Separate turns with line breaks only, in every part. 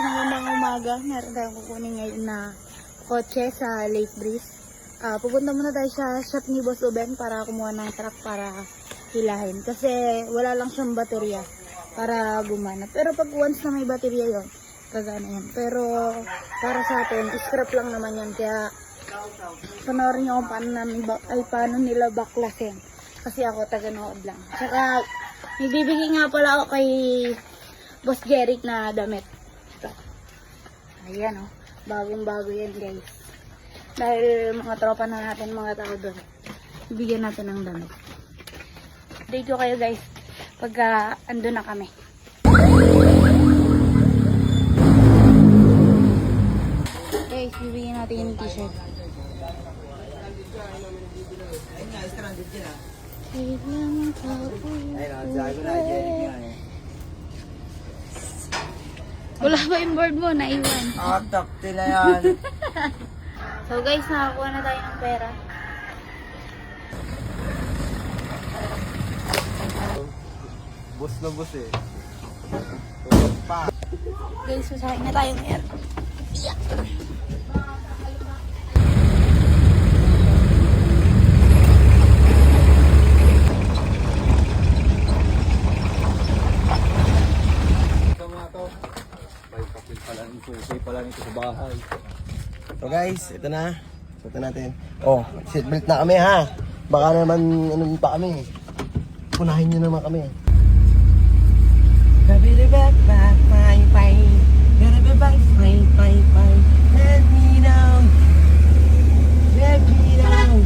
magandang umaga. Meron tayong kukunin ngayon na kotse sa Lake Breeze. Pupunta muna tayo sa shop ni Boss Uben para kumuha ng truck para hilahin. Kasi wala lang siyang baterya para gumana. Pero pag once na may baterya yon, kagana yan. Pero para sa atin, scrap lang naman yan. Kaya panoorin nyo kung paano nila baklasin. Kasi ako taga-nood lang. Tsaka nagbibigay nga pala ako kay Boss Jeric na damit. Ito. Ayan o. Bagong-bago yan guys. Dahil mga tropa na natin, mga tao doon. Ibigyan natin ng damit. Update ko kayo guys pagka ando na kami. Guys, bibigyan natin yung t-shirt. Kahit naman wala ba yung board mo? Naiwan.
Takti na yan.
So guys, nakakuha na tayo ng pera.
Bus na bus eh.
Guys, susahin na tayo ngayon. Yeah.
So guys, ito na. Ito natin. Oh, seatbelt na kami ha. Baka naman ano pa kami. Punahin nyo naman kami. Let me down. Let me down.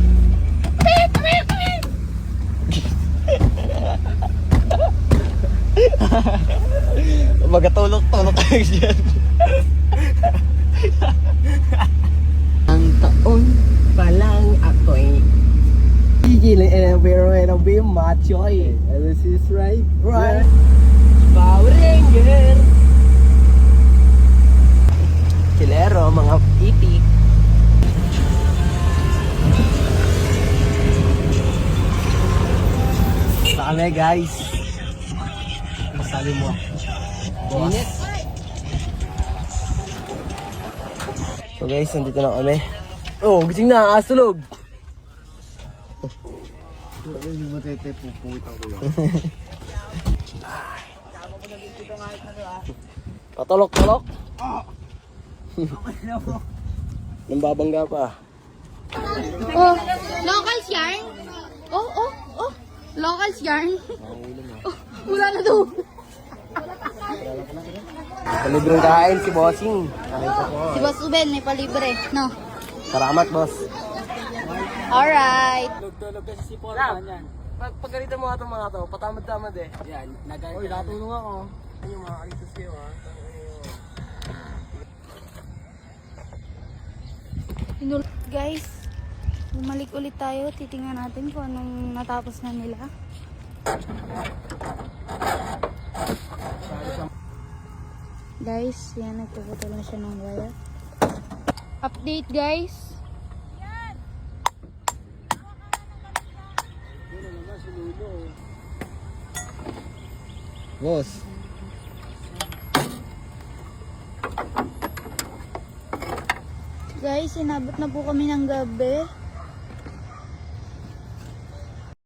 Magatulog-tulog kayo dyan. Ang taon pa lang ako'y gigilin and I'll be machoy. And this is right. Power Ranger. Kilero, mga itik. Sa kami guys. Masabi mo. Boss. So guys, nandito na kami. Oh, gising na, asulog. Hindi mo tete, pupuwit ako lang. Patolok-tolok. Nang babangga pa.
Oh, locals yarn? Oh. Locals yarn? Oh, wala na doon.
Palibreng kain si Bossing.
Si Boss Uben may palibre, no?
Salamat, boss.
Alright.
Tulog kasi si Porta yan.
Pagkalitan mo nga itong mga to, patamad-tamad eh.
Yan, nagay.
Uy, natulong ako. Ano yung mga kalitos kayo ha?
Guys, bumalik ulit tayo. Titingnan natin kung anong natapos na nila. Guys, yan, nagpuputol na siya ng wire. Update guys.
Boss.
Guys, inabot na po kami ng gabi.